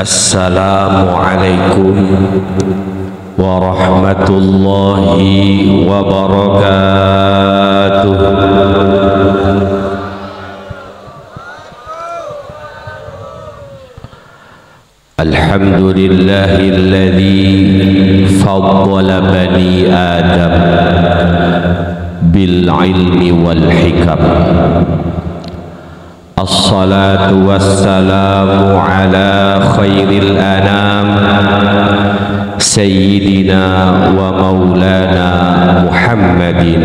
Assalamualaikum warahmatullahi wabarakatuh. Alhamdulillahilladzi faddala bani Adam bil ilmi wal hikam. Assalatu wassalamu ala khairil anam Sayyidina wa maulana Muhammadin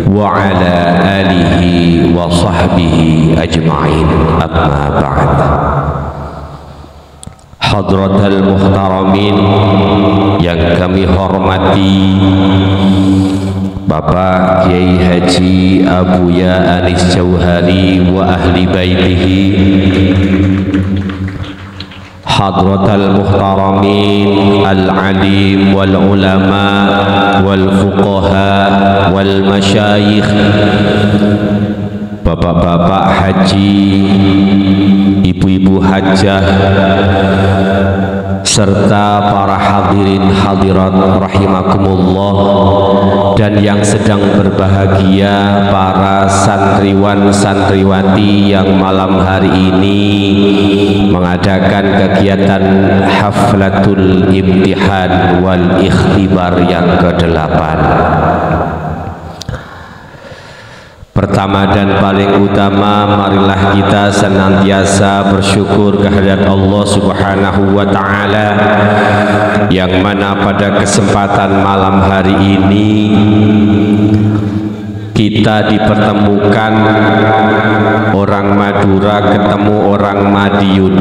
wa ala alihi wa sahbihi ajma'in. Amma ba'd. Hadratal muhtaramin yang kami hormati, Bapak Kiai Haji Abuya Anis Jauhari wa ahli baitihi, Hadratal muhtaramin al-alim wal ulama wal fuqaha wal masyayikh, bapak-bapak haji, ibu-ibu hajjah, serta para hadirin hadirat rahimakumullah, dan yang sedang berbahagia para santriwan santriwati yang malam hari ini mengadakan kegiatan haflatul imtihan wal ikhtibar yang ke-8. Pertama dan paling utama, marilah kita senantiasa bersyukur kehadirat Allah Subhanahu wa Ta'ala, yang mana pada kesempatan malam hari ini kita dipertemukan orang Madura ketemu orang Madiun.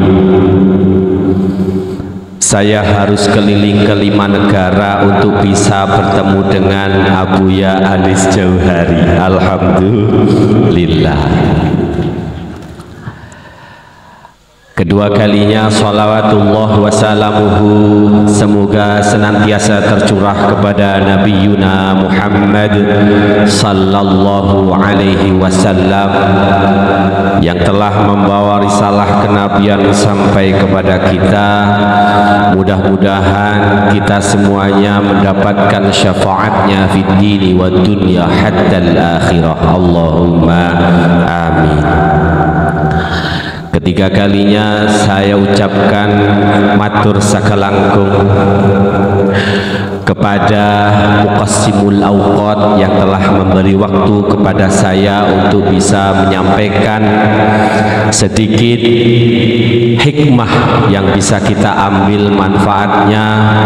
Saya harus keliling ke 5 negara untuk bisa bertemu dengan Abuya Anis Jauhari. Alhamdulillah. Kedua kalinya sholawatullah wassalamuhu semoga senantiasa tercurah kepada Nabiyuna Muhammad sallallahu alaihi wasallam yang telah membawa risalah kenabian sampai kepada kita. Mudah-mudahan kita semuanya mendapatkan syafaatnya fid dini wad dunya hatta al-akhirah. Allahumma amin. Ketiga kalinya saya ucapkan matur sakalangkung kepada Muqassimul Awqat yang telah memberi waktu kepada saya untuk bisa menyampaikan sedikit hikmah yang bisa kita ambil manfaatnya.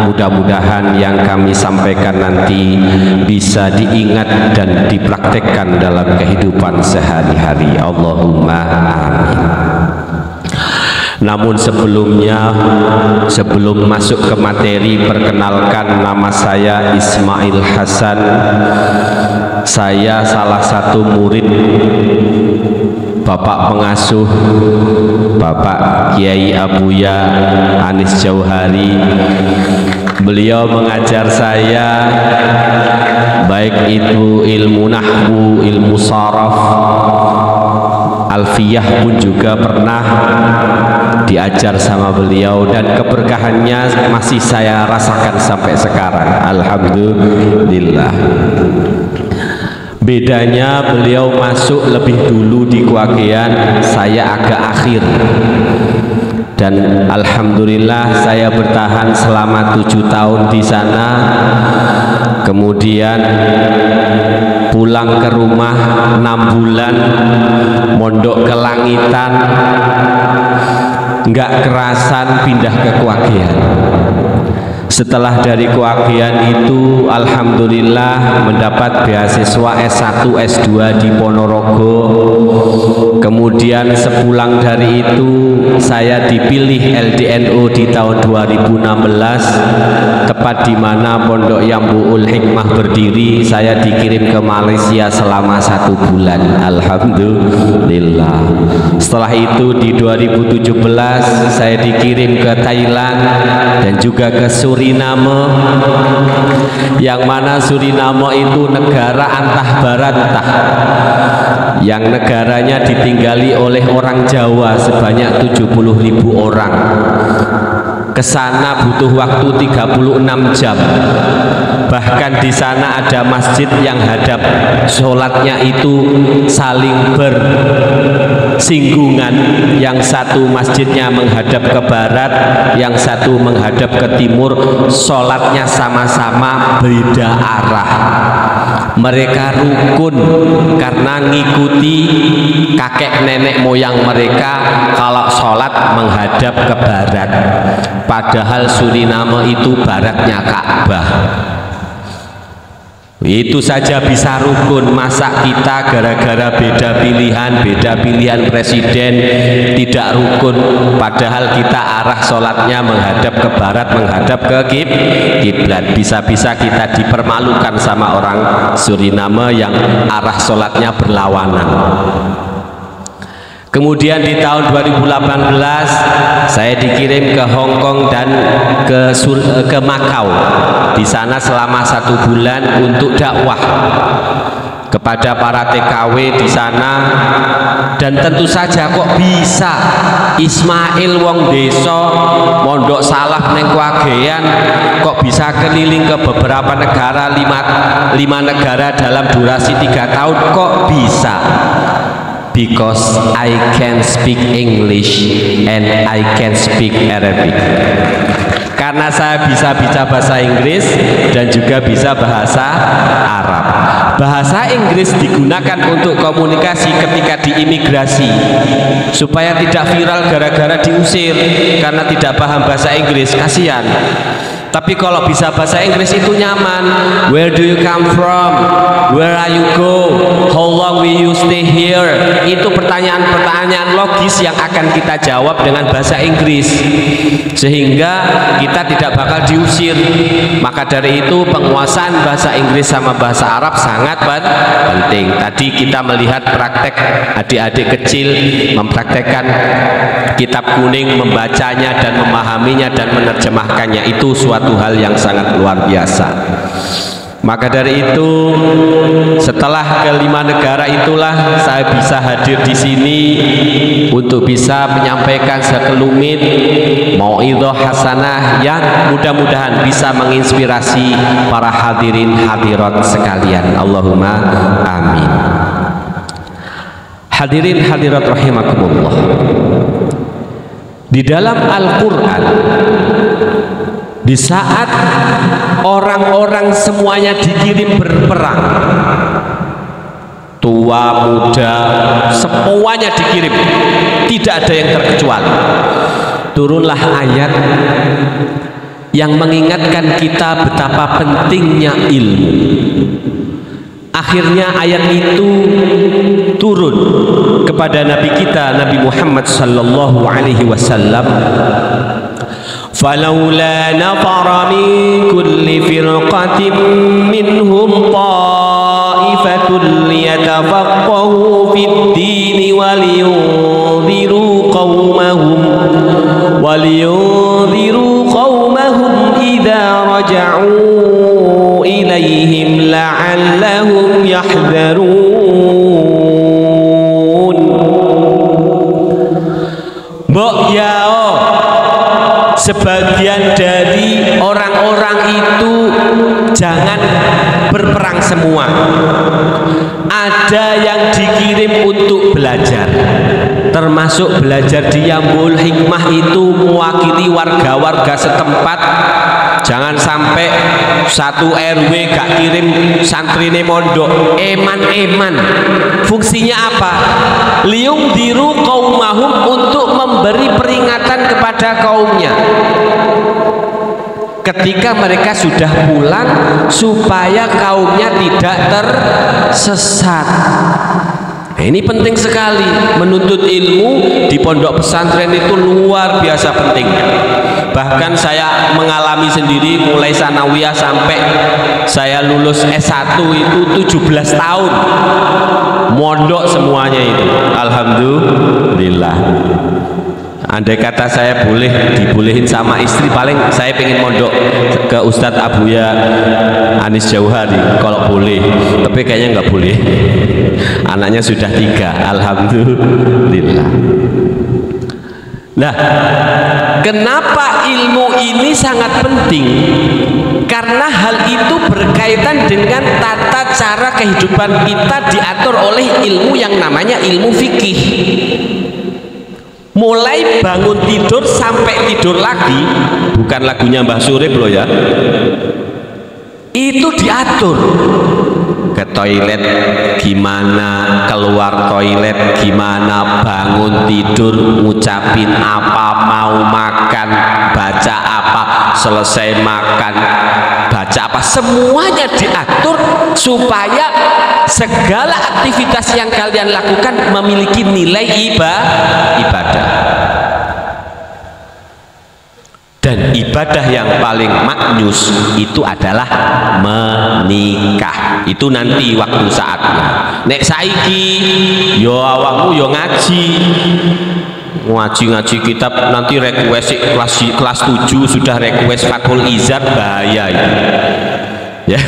Mudah-mudahan yang kami sampaikan nanti bisa diingat dan dipraktekkan dalam kehidupan sehari-hari. Allahumma amin. Namun sebelumnya, sebelum masuk ke materi, perkenalkan, nama saya Ismail Hasan. Saya salah satu murid Bapak pengasuh Bapak Kiai Abuya Anis Jauhari. Beliau mengajar saya baik itu ilmu nahwu, ilmu saraf, alfiyah pun juga pernah diajar sama beliau, dan keberkahannya masih saya rasakan sampai sekarang. Alhamdulillah. Bedanya beliau masuk lebih dulu di Kuagean, saya agak akhir, dan alhamdulillah saya bertahan selama 7 tahun di sana. Kemudian pulang ke rumah 6 bulan, mondok ke Langitan, nggak kerasan pindah ke Kuagean. Setelah dari Kuagean itu alhamdulillah mendapat beasiswa S1 S2 di Ponorogo. Kemudian sepulang dari itu saya dipilih LDNO di tahun 2016, tepat di mana Pondok Yambu'ul Hikmah berdiri. Saya dikirim ke Malaysia selama 1 bulan. Alhamdulillah. Setelah itu di 2017 saya dikirim ke Thailand dan juga ke Suriah Suriname, yang mana Suriname itu negara antah barantah, yang negaranya ditinggali oleh orang Jawa sebanyak 70.000 orang. Kesana butuh waktu 36 jam. Bahkan di sana ada masjid yang hadap sholatnya itu saling bersinggungan. Yang satu masjidnya menghadap ke barat, yang satu menghadap ke timur. Sholatnya sama-sama beda arah. Mereka rukun karena ngikuti kakek nenek moyang mereka kalau sholat menghadap ke barat. Padahal Suriname itu baratnya Ka'bah. Itu saja bisa rukun, masa kita gara-gara beda pilihan presiden tidak rukun, padahal kita arah sholatnya menghadap ke barat, menghadap ke kiblat. Bisa-bisa kita dipermalukan sama orang Suriname yang arah sholatnya berlawanan. Kemudian di tahun 2018 saya dikirim ke Hong Kong dan ke Makau. Di sana selama 1 bulan untuk dakwah kepada para TKW di sana. Dan tentu saja kok bisa Ismail wong desa mondok salaf neng Kwagean kok bisa keliling ke beberapa negara, 5 negara dalam durasi 3 tahun, kok bisa? Because I can speak English and I can speak Arabic. Karena saya bisa bicara bahasa Inggris dan juga bisa bahasa Arab. Bahasa Inggris digunakan untuk komunikasi ketika di imigrasi, supaya tidak viral gara-gara diusir karena tidak paham bahasa Inggris, kasihan. Tapi kalau bisa bahasa Inggris itu nyaman. Where do you come from? Where are you go? How long will you stay here? Itu pertanyaan-pertanyaan logis yang akan kita jawab dengan bahasa Inggris, sehingga kita tidak bakal diusir. Maka dari itu penguasaan bahasa Inggris sama bahasa Arab sangat penting. Tadi kita melihat praktek adik-adik kecil mempraktekkan kitab kuning, membacanya dan memahaminya dan menerjemahkannya. Itu suatu hal yang sangat luar biasa. Maka dari itu, setelah ke 5 negara itulah saya bisa hadir di sini untuk bisa menyampaikan sekelumit mau'idhah hasanah yang mudah-mudahan bisa menginspirasi para hadirin hadirat sekalian. Allahumma amin. Hadirin hadirat rahimakumullah. Di dalam Al-Quran, di saat orang-orang semuanya dikirim berperang, tua muda semuanya dikirim, tidak ada yang terkecuali, turunlah ayat yang mengingatkan kita betapa pentingnya ilmu. Akhirnya ayat itu turun kepada Nabi kita, Nabi Muhammad sallallahu alaihi wasallam. فَلَوْلَا نَفَرَ مِنْ كُلِّ فِرْقَةٍ مِّنْهُمْ طَائِفَةٌ لِيَتَفَقَّهُوا فِي الدِّينِ وَلِيُنذِرُوا قَوْمَهُمْ إِذَا رَجَعُوا إِلَيْهِمْ لَعَلَّهُمْ يَحْذَرُونَ. Mbok yao, sebagian dari orang-orang itu jangan berperang semua. Ada yang dikirim untuk belajar, termasuk belajar di Yambul Hikmah itu mewakili warga-warga setempat. Jangan sampai satu RW gak kirim santrine mondok, eman-eman. Fungsinya apa? Liyungdiru qaumahum, untuk memberi peringatan kepada kaumnya ketika mereka sudah pulang, supaya kaumnya tidak tersesat. Nah, ini penting sekali. Menuntut ilmu di pondok pesantren itu luar biasa pentingnya. Bahkan saya mengalami sendiri, mulai sanawiyah sampai saya lulus S1 itu 17 tahun mondok semuanya itu. Alhamdulillah. Andai kata saya dibolehin sama istri, paling saya pengen mondok ke Ustadz Abuya Anis Jauhari kalau boleh, tapi kayaknya nggak boleh. Anaknya sudah 3, alhamdulillah. Nah, kenapa ilmu ini sangat penting? Karena hal itu berkaitan dengan tata cara kehidupan kita diatur oleh ilmu yang namanya ilmu fikih. Mulai bangun tidur sampai tidur lagi, bukan lagunya Mbah Surip loh ya, itu diatur. Ke toilet gimana, keluar toilet gimana, bangun tidur ngucapin apa, mau makan baca apa, selesai makan baca apa, semuanya diatur supaya segala aktivitas yang kalian lakukan memiliki nilai ibadah. Dan ibadah yang paling maknyus itu adalah menikah. Itu nanti waktu saatnya. Nek saiki yo awakmu yo ngaji kitab, nanti request kelas 7 sudah request Fathul Izar, bahaya itu ya.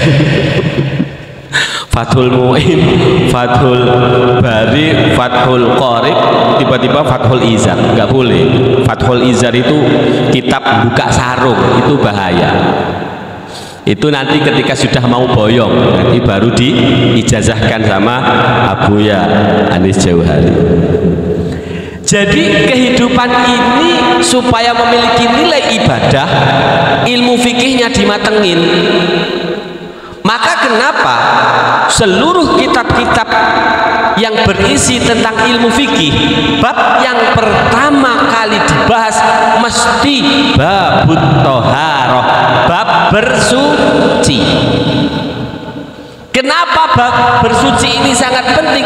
Fathul Mu'in, Fathul Bari, Fathul Qorib, tiba-tiba Fathul Izar, nggak boleh. Fathul Izar itu kitab buka sarung, itu bahaya. Itu nanti ketika sudah mau boyong, nanti baru diijazahkan sama Abuya Anis Jauhari. Jadi kehidupan ini supaya memiliki nilai ibadah, ilmu fikihnya dimatengin. Maka kenapa seluruh kitab-kitab yang berisi tentang ilmu fikih, bab yang pertama kali dibahas mesti babut toharoh, bab bersuci. Kenapa bab bersuci ini sangat penting?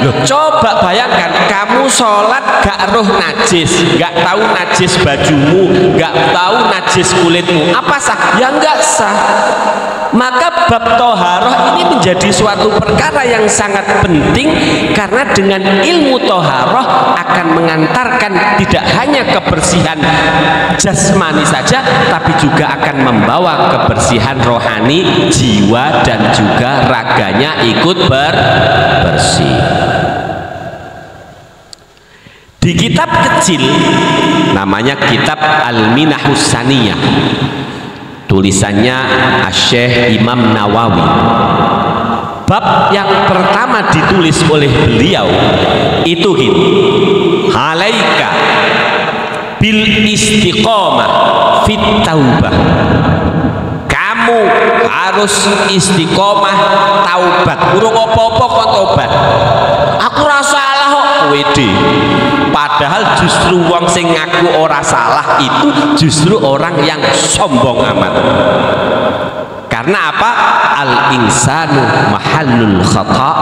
Loh, coba bayangkan kamu sholat gak roh najis, gak tahu najis bajumu, gak tahu najis kulitmu, apa sah? Ya enggak sah. Maka bab toharoh ini menjadi suatu perkara yang sangat penting, karena dengan ilmu toharoh akan mengantarkan tidak hanya kebersihan jasmani saja, tapi juga akan membawa kebersihan rohani, jiwa dan juga raganya ikut bersih. Di kitab kecil namanya kitab Al-Minahus Saniyah, tulisannya Asy-Syaikh Imam Nawawi. Bab yang pertama ditulis oleh beliau itu gini: alaika bil istiqomah fit taubah. Kamu harus istiqomah taubat. Urung apa-apa kok taubat. Aku rasa salah kok wede. Padahal justru wong sing ngaku ora salah itu justru orang yang sombong amat. Karena apa? Al insanu mahallul khata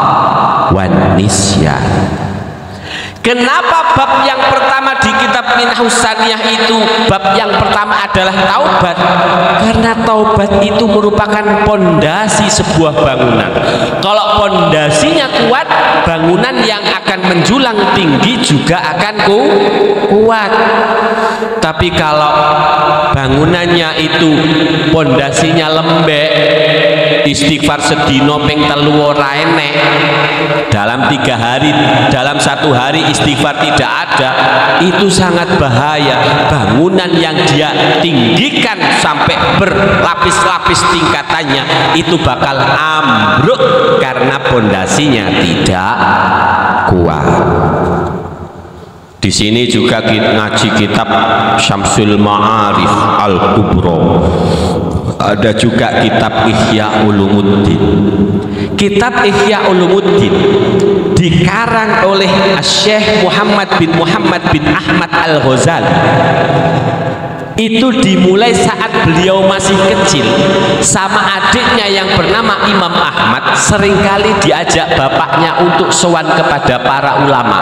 wan nisyan. Kenapa bab yang pertama di kitab Minahus Saniyah itu bab yang pertama adalah taubat? Karena taubat itu merupakan pondasi sebuah bangunan. Kalau pondasinya kuat, bangunan yang akan menjulang tinggi juga akan kuat. Tapi kalau bangunannya itu pondasinya lembek, istighfar sedino ping 3 ora enek, dalam 3 hari, dalam 1 hari istighfar tidak ada, itu sangat bahaya. Bangunan yang dia tinggikan sampai berlapis-lapis tingkatannya itu bakal ambruk karena pondasinya tidak kuat. Di sini juga ngaji kitab Syamsul Ma'arif Al-Kubra. Ada juga kitab Ihya Ulumuddin. Kitab Ihya Ulumuddin dikarang oleh Syekh Muhammad bin Ahmad Al-Ghazali. Itu dimulai saat beliau masih kecil, sama adiknya yang bernama Imam Ahmad seringkali diajak bapaknya untuk sowan kepada para ulama.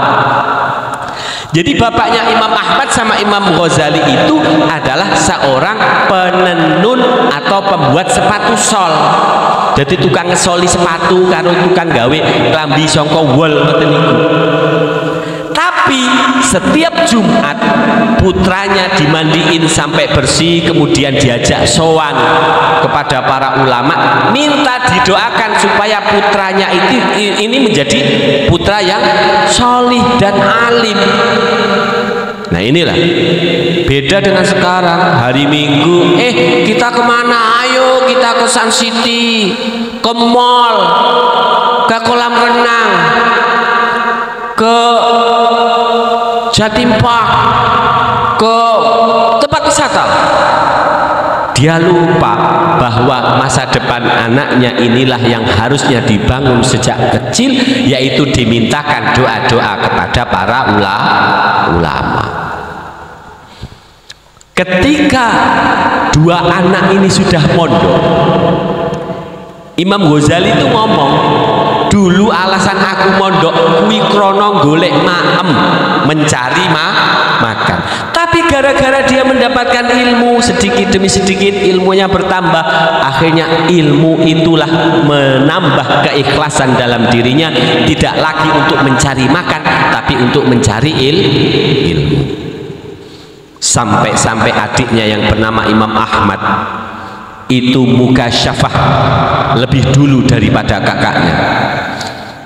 Jadi bapaknya Imam Ahmad sama Imam Ghazali itu adalah seorang penenun atau pembuat sepatu sol. Jadi tukang ngesoli sepatu karo tukang gawe klambi songko wol ngoten niku. Tapi Tapi setiap Jumat putranya dimandiin sampai bersih, kemudian diajak sowan kepada para ulama, minta didoakan supaya putranya ini menjadi putra yang solih dan alim. Nah inilah beda dengan sekarang. Hari Minggu kita kemana? Ayo kita ke Sun City, ke mall, ke kolam renang, ke Jatim Park, ke tempat wisata. Dia lupa bahwa masa depan anaknya inilah yang harusnya dibangun sejak kecil, yaitu dimintakan doa-doa kepada para ulama. Ketika dua anak ini sudah mondok, Imam Ghazali itu ngomong, dulu alasan aku mondok kuwi krono golek maem, mencari makan. Tapi gara-gara dia mendapatkan ilmu sedikit demi sedikit, ilmunya bertambah, akhirnya ilmu itulah menambah keikhlasan dalam dirinya, tidak lagi untuk mencari makan tapi untuk mencari ilmu. Sampai-sampai adiknya yang bernama Imam Ahmad itu mukasyafah lebih dulu daripada kakaknya.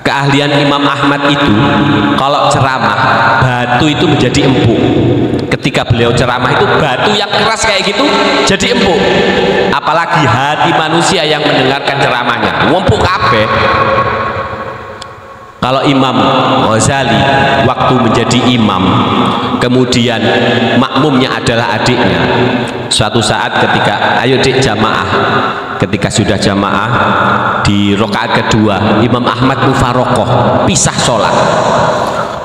Keahlian Imam Ahmad itu kalau ceramah, batu itu menjadi empuk. Ketika beliau ceramah itu batu yang keras kayak gitu jadi empuk. Apalagi hati manusia yang mendengarkan ceramahnya empuk kabeh. Kalau Imam Ghazali waktu menjadi imam, kemudian makmumnya adalah adiknya. Suatu saat ketika ayo dik jamaah, ketika sudah jamaah di rakaat kedua, Imam Ahmad mufarokoh, pisah sholat.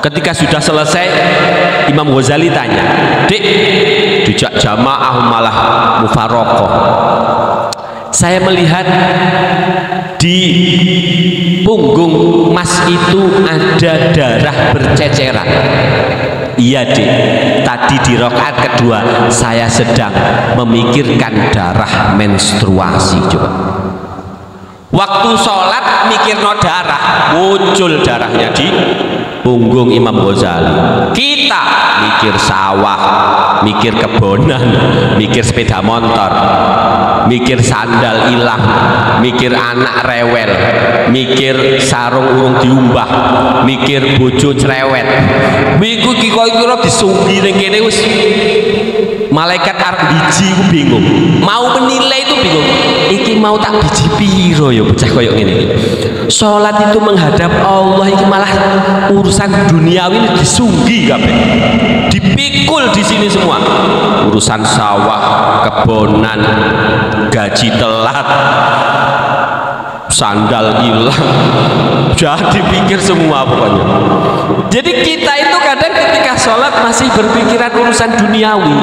Ketika sudah selesai, Imam Ghazali tanya, dik dijak jamaah malah mufarokoh. Saya melihat di punggung mas itu ada darah berceceran. Iya dik, tadi di rakaat kedua saya sedang memikirkan darah menstruasi. Coba waktu sholat mikir no darah, muncul darahnya di punggung Imam Ghazali. Kita mikir sawah, mikir kebonan, mikir sepeda motor, mikir sandal hilang, mikir anak rewel, mikir sarung urung diumbah, mikir bojo cerewet. Miku kira-kira disunggi ning kene wis malaikat arep biji ku bingung. Mau menilai itu bingung. Iki mau tak biji piro ya bocah koyo ngene iki. Salat itu menghadap Allah iki malah urusan duniawi ini disunggi kabeh. Dipikul di sini semua. Urusan sawah, kebonan, gaji telat, sandal hilang, jadi pikir semua pokoknya. Jadi kita itu kadang ketika sholat masih berpikiran urusan duniawi.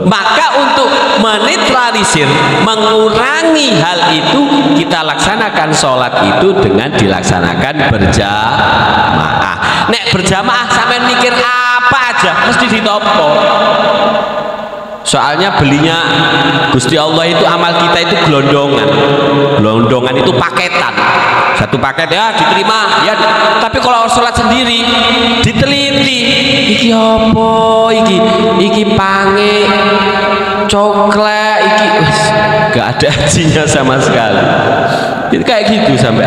Maka untuk menetralisir, mengurangi hal itu, kita laksanakan sholat itu dengan dilaksanakan berjamaah. Nek berjamaah sampean mikir apa aja mesti ditompo. Soalnya belinya Gusti Allah itu, amal kita itu gelondongan. Gelondongan itu paketan. Satu paket ya diterima ya, tapi kalau sholat sendiri diteliti, iki apa iki pange coklat iki gak ada hajinya sama sekali. Itu kayak gitu sampai.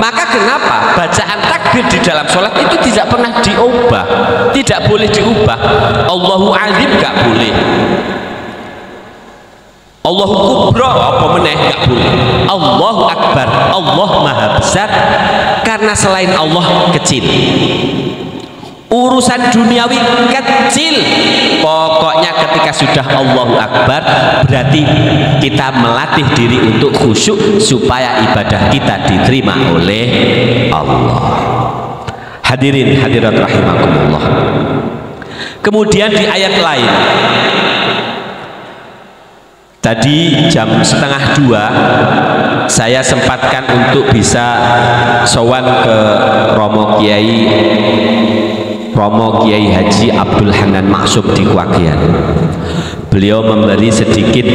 Maka kenapa bacaan takbir di dalam sholat itu tidak pernah diubah, tidak boleh diubah. Allahu azim gak boleh, Allahu kubra apa meneh gak boleh, Allahu akbar, Allah maha besar, karena selain Allah kecil. Urusan duniawi kecil. Pokoknya ketika sudah Allahu akbar berarti kita melatih diri untuk khusyuk supaya ibadah kita diterima oleh Allah. Hadirin hadirat rahimakumullah. Kemudian di ayat lain, tadi jam 1:30 saya sempatkan untuk bisa sowan ke Romo Kiai Haji Abdul Hanan Maksum di Kwagian. Beliau memberi sedikit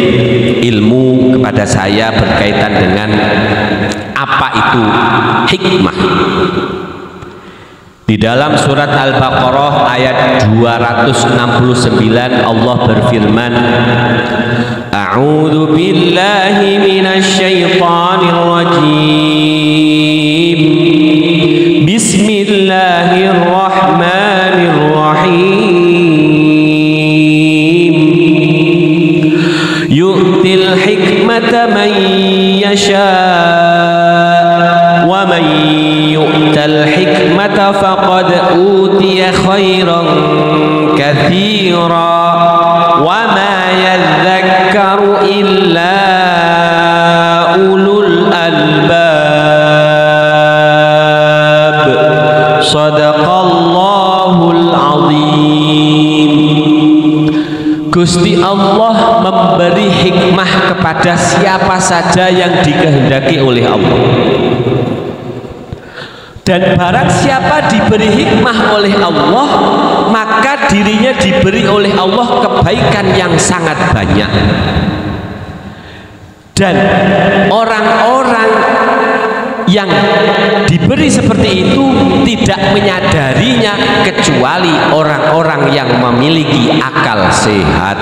ilmu kepada saya berkaitan dengan apa itu hikmah. Di dalam surat Al-Baqarah ayat 269 Allah berfirman, A'udzu billahi minasy syaithanir rajim. Bismillahirrahmanirrahim. Yu'til hikmata man yasha wa man yu'tal hikmata faqad utiya khairan katsira wa ma yadhakkaru illa ulul albab. Shadaqallahul azim. Gusti Allah memberi hikmah kepada siapa saja yang dikehendaki oleh Allah. Dan barang siapa diberi hikmah oleh Allah, maka dirinya diberi oleh Allah kebaikan yang sangat banyak. Dan orang-orang yang diberi seperti itu tidak menyadarinya kecuali orang-orang yang memiliki akal sehat.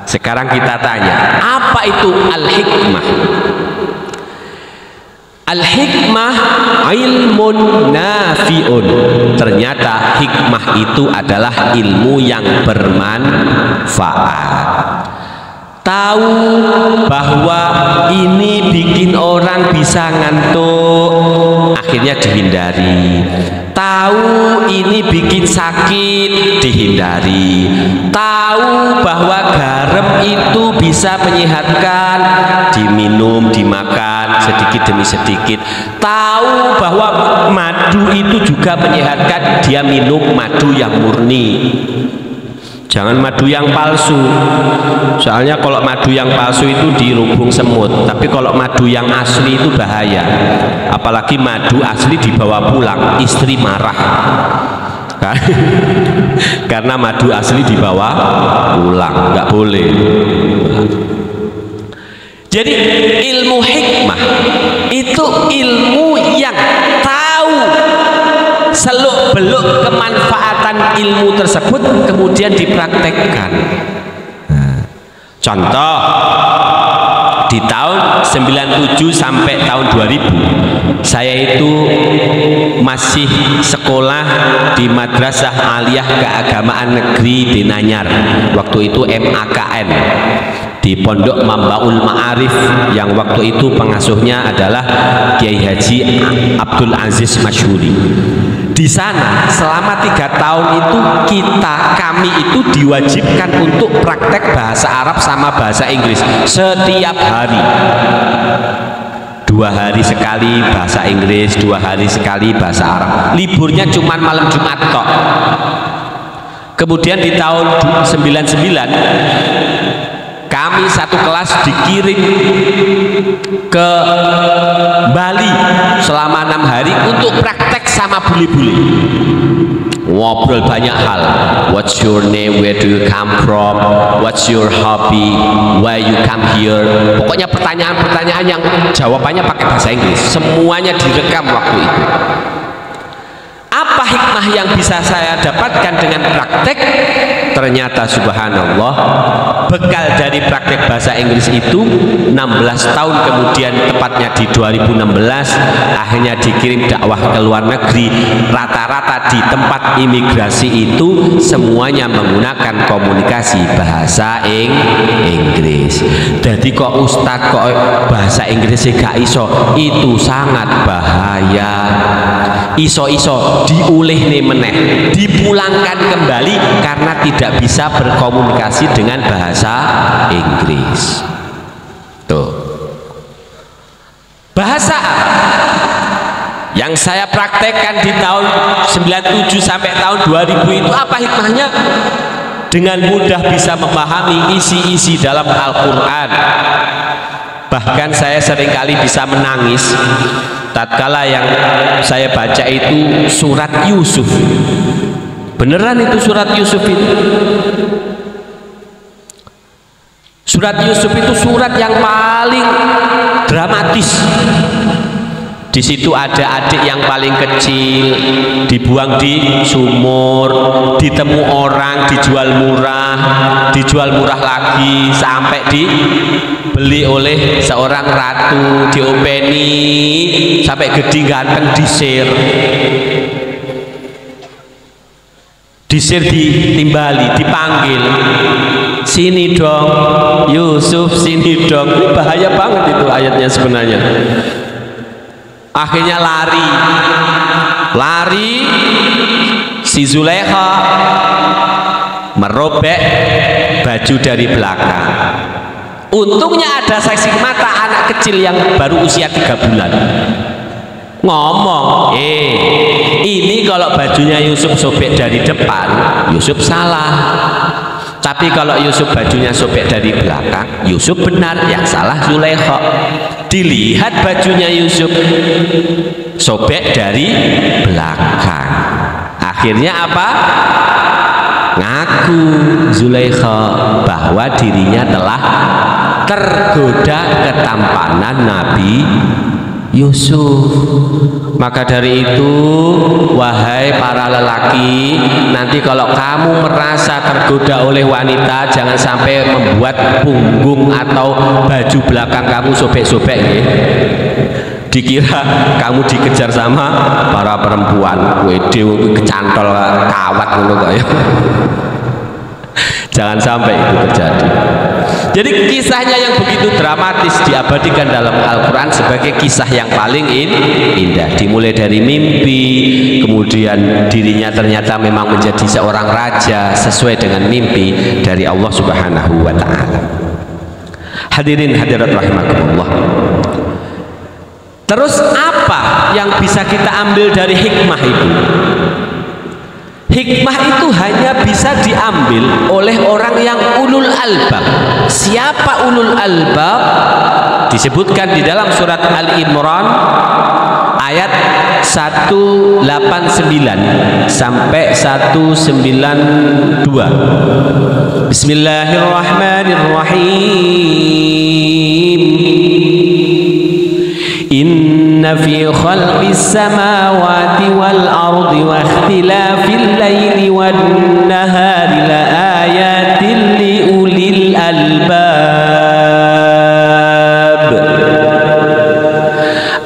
Sekarang kita tanya, apa itu al-hikmah? Al-hikmah ilmun nafi'un. Ternyata hikmah itu adalah ilmu yang bermanfaat. Tahu bahwa ini bikin orang bisa ngantuk, akhirnya dihindari. Tahu ini bikin sakit, dihindari. Tahu bahwa garam itu bisa menyehatkan, diminum, dimakan sedikit demi sedikit. Tahu bahwa madu itu juga menyehatkan, dia minum madu yang murni. Jangan madu yang palsu. Soalnya kalau madu yang palsu itu dirubung semut, tapi kalau madu yang asli itu bahaya. Apalagi madu asli dibawa pulang, istri marah. Karena madu asli dibawa pulang, nggak boleh. Jadi ilmu hikmah itu ilmu yang tahu seluk-beluk kemanfaatan ilmu tersebut kemudian dipraktekkan. Contoh, di tahun 97 sampai tahun 2000 saya itu masih sekolah di Madrasah Aliyah Keagamaan Negeri Denanyar, waktu itu MAKN, di Pondok Mambaul Ma'arif yang waktu itu pengasuhnya adalah Kiai Haji Abdul Aziz Masyhuri. Di sana selama 3 tahun itu kami itu diwajibkan untuk praktek bahasa Arab sama bahasa Inggris setiap hari. 2 hari sekali bahasa Inggris, 2 hari sekali bahasa Arab. Liburnya cuma malam Jumat kok. Kemudian di tahun 99 kami satu kelas dikirim ke Bali selama 6 hari untuk praktek sama bule-bule. Ngobrol banyak hal. What's your name? Where do you come from? What's your hobby? Why you come here? Pokoknya pertanyaan-pertanyaan yang jawabannya pakai bahasa Inggris. Semuanya direkam waktu itu. Apa hikmah yang bisa saya dapatkan dengan praktek? Ternyata subhanallah, bekal dari praktek bahasa Inggris itu 16 tahun kemudian, tepatnya di 2016 akhirnya dikirim dakwah ke luar negeri. Rata-rata di tempat imigrasi itu semuanya menggunakan komunikasi bahasa Inggris. Jadi kok ustadz kok bahasa Inggrisnya gak iso, itu sangat bahaya. Iso-iso diulih nih meneh, dipulangkan kembali karena tidak bisa berkomunikasi dengan bahasa Inggris. Tuh, bahasa yang saya praktekkan di tahun 97 sampai tahun 2000 itu apa hikmahnya? Dengan mudah bisa memahami isi-isi dalam Al-Quran. Bahkan saya seringkali bisa menangis tatkala yang saya baca itu surat Yusuf. Beneran itu surat Yusuf itu. Surat Yusuf itu surat yang paling dramatis. Di situ ada adik yang paling kecil, dibuang di sumur, ditemu orang, dijual murah lagi, sampai dibeli oleh seorang ratu, diopeni sampai gede ganteng, disir ditimbali, dipanggil, sini dong Yusuf, sini dong. Bahaya banget itu ayatnya sebenarnya. Akhirnya lari si Zulaikha merobek baju dari belakang. Untungnya ada saksi mata anak kecil yang baru usia 3 bulan ngomong, ini kalau bajunya Yusuf sobek dari depan, Yusuf salah. Tapi kalau Yusuf bajunya sobek dari belakang, Yusuf benar, yang salah Zulaikha. Dilihat bajunya Yusuf sobek dari belakang. Akhirnya apa? Ngaku Zulaikha bahwa dirinya telah tergoda ketampanan Nabi Yusuf. Maka dari itu, wahai para lelaki, nanti kalau kamu merasa tergoda oleh wanita, jangan sampai membuat punggung atau baju belakang kamu sobek-sobek ya. Dikira kamu dikejar sama para perempuan, wede kecantol kawat ngono kok ya. Jangan sampai itu terjadi. Jadi kisahnya yang begitu dramatis diabadikan dalam Al-Quran sebagai kisah yang paling indah. Dimulai dari mimpi, kemudian dirinya ternyata memang menjadi seorang raja sesuai dengan mimpi dari Allah Subhanahu wa ta'ala. Hadirin hadirat rahimakumullah. Terus apa yang bisa kita ambil dari hikmah itu? Hikmah itu hanya bisa diambil oleh orang yang ulul albab. Siapa ulul albab? Disebutkan di dalam surat Al-Imran ayat 189 sampai 192. Bismillahirrahmanirrahim. Inna fi khalqis samawati wal ardi wa ikhtilafil laili wan nahari la ayatin li ulil albab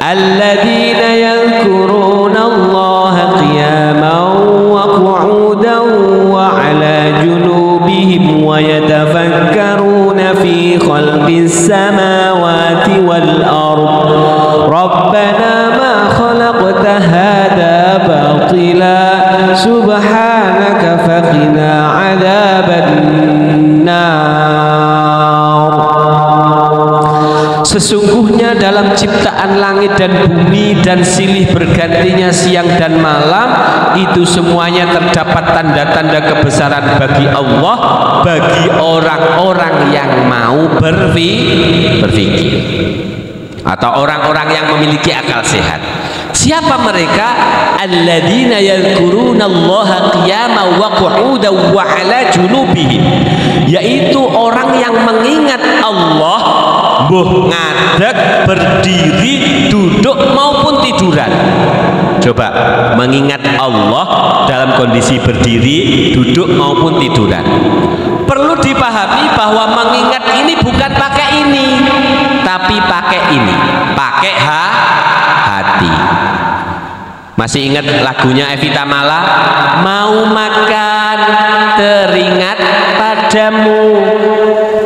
alladzina yadhkuruna Allaha qiyaman wa qu'udan wa 'ala junubihim wa yatafakkaruna fi khalqis samawati wal ardi Rabbana ma khalaqta hadha batila subhanaka faqina adzaban nar. Sesungguhnya dalam ciptaan langit dan bumi dan silih bergantinya siang dan malam, itu semuanya terdapat tanda-tanda kebesaran bagi Allah, bagi orang-orang yang mau berpikir atau orang-orang yang memiliki akal sehat. Siapa mereka? Alladzina yadhkurunallaha qiyaman wa qu'udan wa 'ala junubihim, yaitu orang yang mengingat Allah mbuh ngadeg, berdiri, duduk maupun tiduran. Coba mengingat Allah dalam kondisi berdiri, duduk maupun tiduran. Perlu dipahami bahwa mengingat ini bukan pakai ini, tapi pakai ini, pakai hati. Masih ingat lagunya Evita Mala? Mau makan teringat padamu,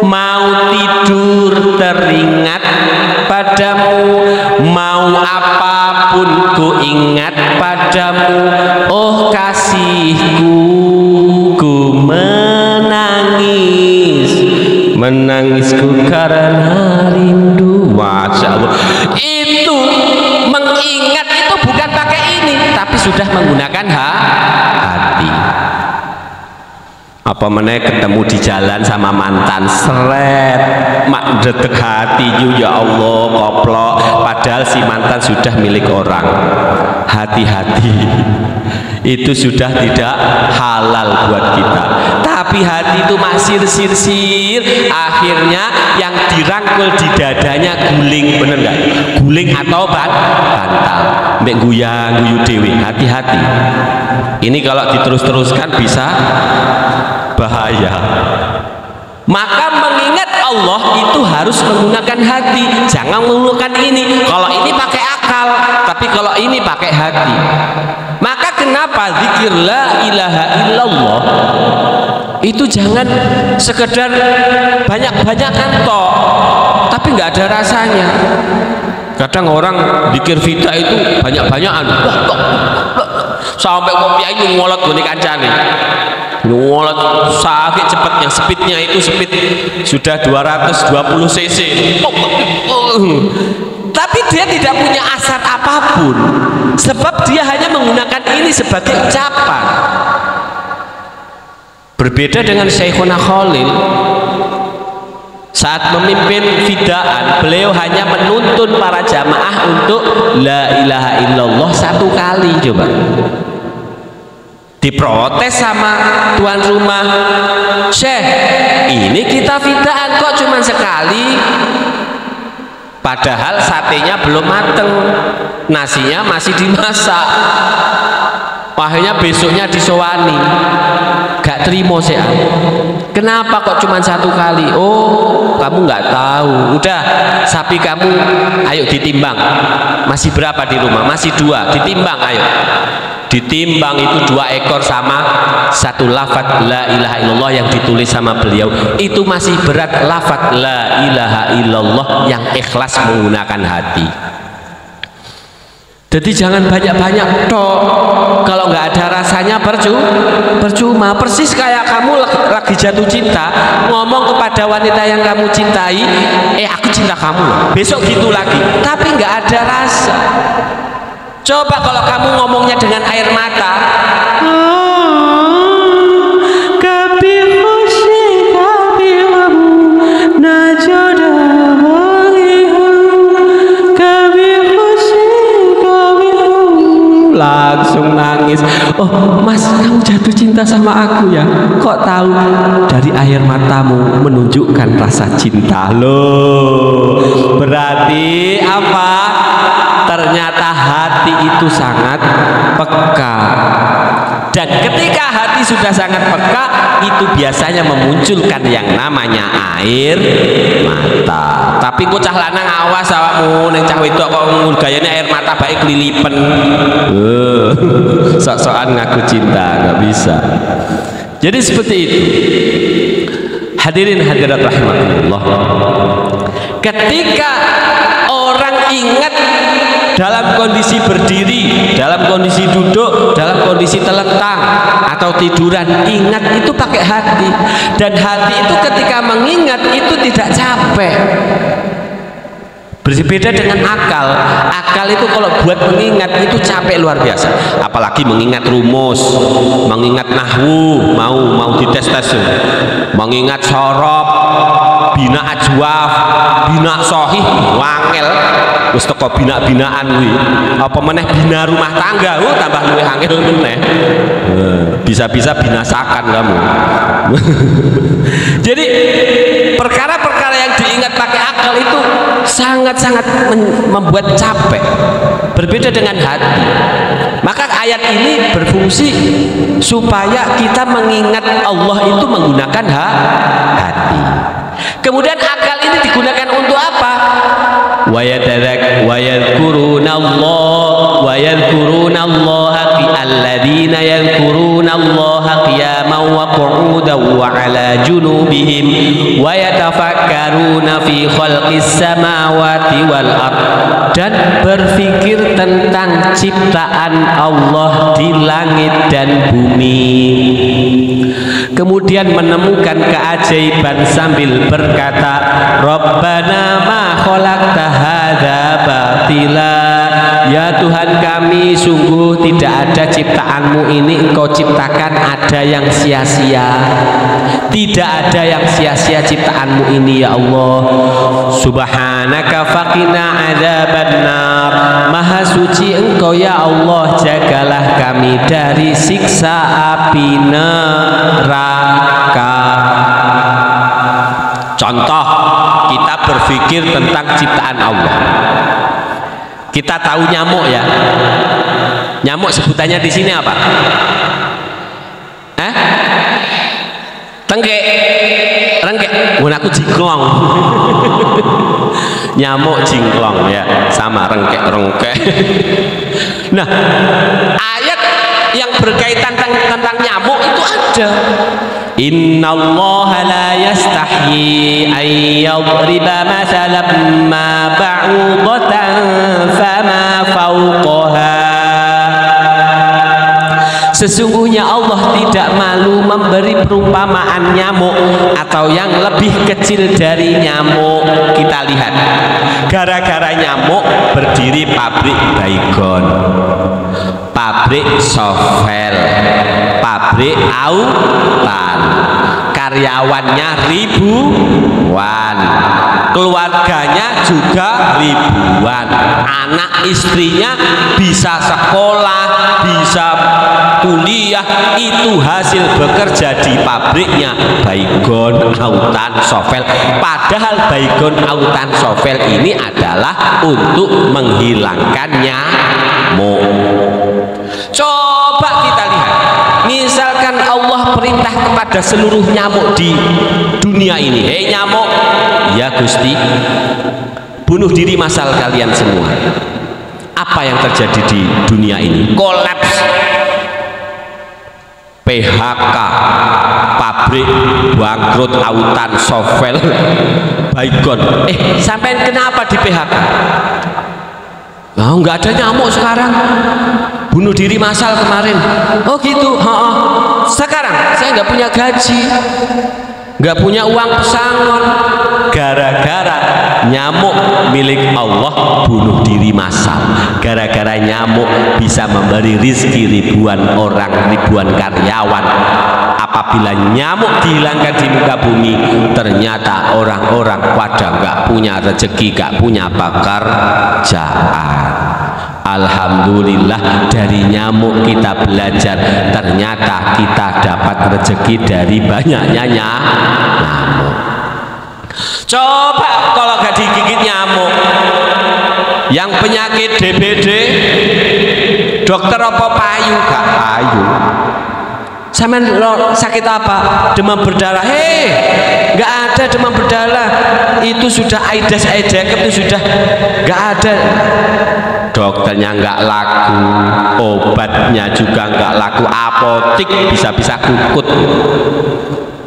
mau tidur teringat padamu, mau apapun ku ingat padamu. Oh kasihku, ku menangisku karena rindu. Masya Allah. Itu mengingat itu bukan pakai ini, tapi sudah menggunakan hati. Apa menaik ketemu di jalan sama mantan, seret mak detek hati, ya Allah koplok, padahal si mantan sudah milik orang. hati-hati. Itu sudah tidak halal buat kita. Tapi hati itu masih sirsir, akhirnya yang dirangkul di dadanya guling, bener nggak? Guling atau bantal, mbek guyu dewi. Hati-hati. Ini kalau diterus-teruskan bisa bahaya. Maka mengingat Allah itu harus menggunakan hati, jangan menggunakan ini. Kalau ini pakai akal, tapi kalau ini pakai hati. Maka kenapa zikir la ilaha illallah itu jangan sekedar banyak-banyakan toh, tapi nggak ada rasanya. Kadang orang zikir fita itu banyak-banyakan, sampai kopi ini ngolot goni kancane, ngolot sakit cepet, yang speednya itu speed sudah 220 cc. Tapi dia tidak punya asar apapun, sebab dia hanya menggunakan ini sebagai ucapan. Berbeda dengan Syekhuna Khalil, saat memimpin fidaan, beliau hanya menuntun para jamaah untuk la ilaha illallah satu kali. Coba diprotes sama tuan rumah, Syekh, ini kita fidaan kok cuma sekali, padahal satenya belum mateng, nasinya masih dimasak. Akhirnya besoknya disowani, gak terima sih. Kenapa kok cuma satu kali? Oh, kamu nggak tahu. Udah, sapi kamu ayo ditimbang. Masih berapa di rumah? Masih 2. Ditimbang, ayo. Ditimbang itu 2 ekor sama 1 lafaz la ilaha illallah yang ditulis sama beliau. Itu masih berat lafaz la ilaha illallah yang ikhlas menggunakan hati. Jadi jangan banyak-banyak tok, kalau nggak ada rasanya percuma. Persis kayak kamu lagi jatuh cinta, ngomong kepada wanita yang kamu cintai, aku cinta kamu, besok gitu lagi, tapi nggak ada rasa. Coba kalau kamu ngomongnya dengan air mata, langsung nangis. Oh mas, kamu jatuh cinta sama aku ya? Kok tahu? Dari air matamu menunjukkan rasa cinta. Loh, berarti apa? Ternyata hati itu sangat peka. Dan ketika hati sudah sangat peka, itu biasanya memunculkan yang namanya air mata. Tapi kok cah lanang awas awakmu, neng cah wedok kok gayane air mata baik kelilipen. Sok-sokan ngaku cinta, nggak bisa. Jadi seperti itu. Hadirin hadirat rahimakumullah. Ketika orang ingat dalam kondisi berdiri, dalam kondisi duduk, dalam kondisi telentang atau tiduran, ingat itu pakai hati. Dan hati itu ketika mengingat itu tidak capek. Berbeda dengan akal. Akal itu kalau buat mengingat itu capek luar biasa. Apalagi mengingat rumus, mengingat nahwu, mau dites-tes, mengingat sorob, bina ajwaf, bina sohih, wangel. Wis teko bina-binaan kuwi. Apa meneh bina rumah tangga, tambah luwih angel meneh. Bisa-bisa binasakan kamu. Jadi perkara-perkara yang diingat pakai akal itu sangat-sangat membuat capek. Berbeda dengan hati. Maka ayat ini berfungsi supaya kita mengingat Allah itu menggunakan hati. Kemudian akal ini digunakan untuk apa? Wa yadhkuruna Allah alladzina yadhkuruna Allah qiyaman wa qu'udan wa 'ala junubihim wa yatafakkaruna fi khalqis samawati wal ard, dan berpikir tentang ciptaan Allah di langit dan bumi. Kemudian menemukan keajaiban sambil berkata, Rabbana ma khalaqta hadza batila. Ya Tuhan kami, sungguh tidak ada ciptaanmu ini engkau ciptakan ada yang sia-sia. Tidak ada yang sia-sia ciptaanmu ini ya Allah. Subhanaka faqina adzabannar. Maha suci Engkau ya Allah, jagalah kami dari siksa api neraka. Contoh, kita berpikir tentang ciptaan Allah. Kita tahu nyamuk ya. Nyamuk sebutannya di sini apa? Tengkek, rengkek. Aku jingklong. Nyamuk jingklong ya, sama rengkek. Nah, ayat yang berkaitan tentang nyamuk itu ada. Innallaha la yastahyi an yadriba mathalan ma ba'udatan fama fawqaha. Sesungguhnya Allah tidak malu memberi perumpamaan nyamuk atau yang lebih kecil dari nyamuk. Kita lihat, gara-gara nyamuk berdiri pabrik baygon, pabrik sovel, pabrik autan, karyawannya ribuan, keluarganya juga ribuan, anak istrinya bisa sekolah, bisa kuliah, itu hasil bekerja di pabriknya baygon, autan, sovel. Padahal baygon, autan, sovel ini adalah untuk menghilangkan nyamuk. Coba kita lihat, misalkan Allah perintah kepada seluruh nyamuk di dunia ini, hei nyamuk, ya Gusti, bunuh diri massal kalian semua. Apa yang terjadi di dunia ini? Kolaps, PHK, pabrik bangkrut, autan, sovel, baygon. Sampai kenapa di PHK? Nggak ada nyamuk sekarang. Bunuh diri massal kemarin. Oh gitu. Sekarang saya nggak punya gaji, nggak punya uang pesangon, gara-gara nyamuk milik Allah bunuh diri massal. Gara-gara nyamuk bisa memberi rizki ribuan orang, ribuan karyawan. Apabila nyamuk dihilangkan di muka bumi, ternyata orang-orang pada nggak punya rezeki, nggak punya pekerjaan. Alhamdulillah, dari nyamuk kita belajar, ternyata kita dapat rezeki dari banyaknya nyamuk. Coba kalau gak digigit nyamuk, yang penyakit DBD, dokter apa payu? Gak payu. Sama sakit apa? Demam berdarah. Gak ada demam berdarah. Itu sudah Aedes aegypti, itu sudah gak ada. Dokternya nggak laku, obatnya juga nggak laku, apotik bisa-bisa kukut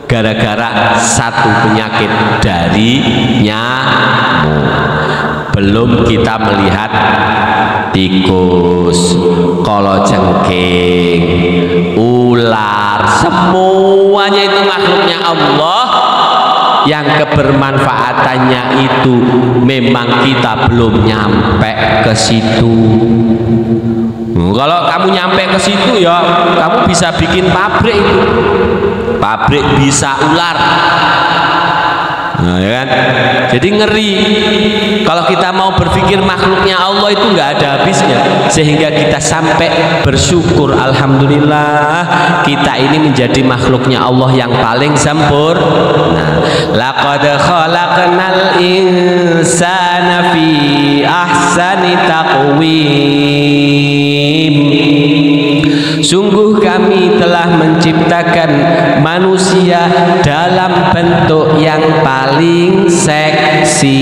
gara-gara satu penyakit dari nyamuk. Belum kita melihat tikus, kalajengking, ular, semuanya itu makhluknya Allah yang kebermanfaatannya itu memang kita belum nyampe ke situ. Kalau kamu nyampe ke situ ya kamu bisa bikin pabrik itu. Pabrik bisa ular. Nah, ya kan? Jadi ngeri kalau kita mau berpikir makhluknya Allah itu nggak ada habisnya, sehingga kita sampai bersyukur, alhamdulillah kita ini menjadi makhluknya Allah yang paling sempurna. Laqad khalaqnal insana fi ahsani taqwim. Sungguh kami telah menciptakan manusia dalam bentuk yang paling seksi.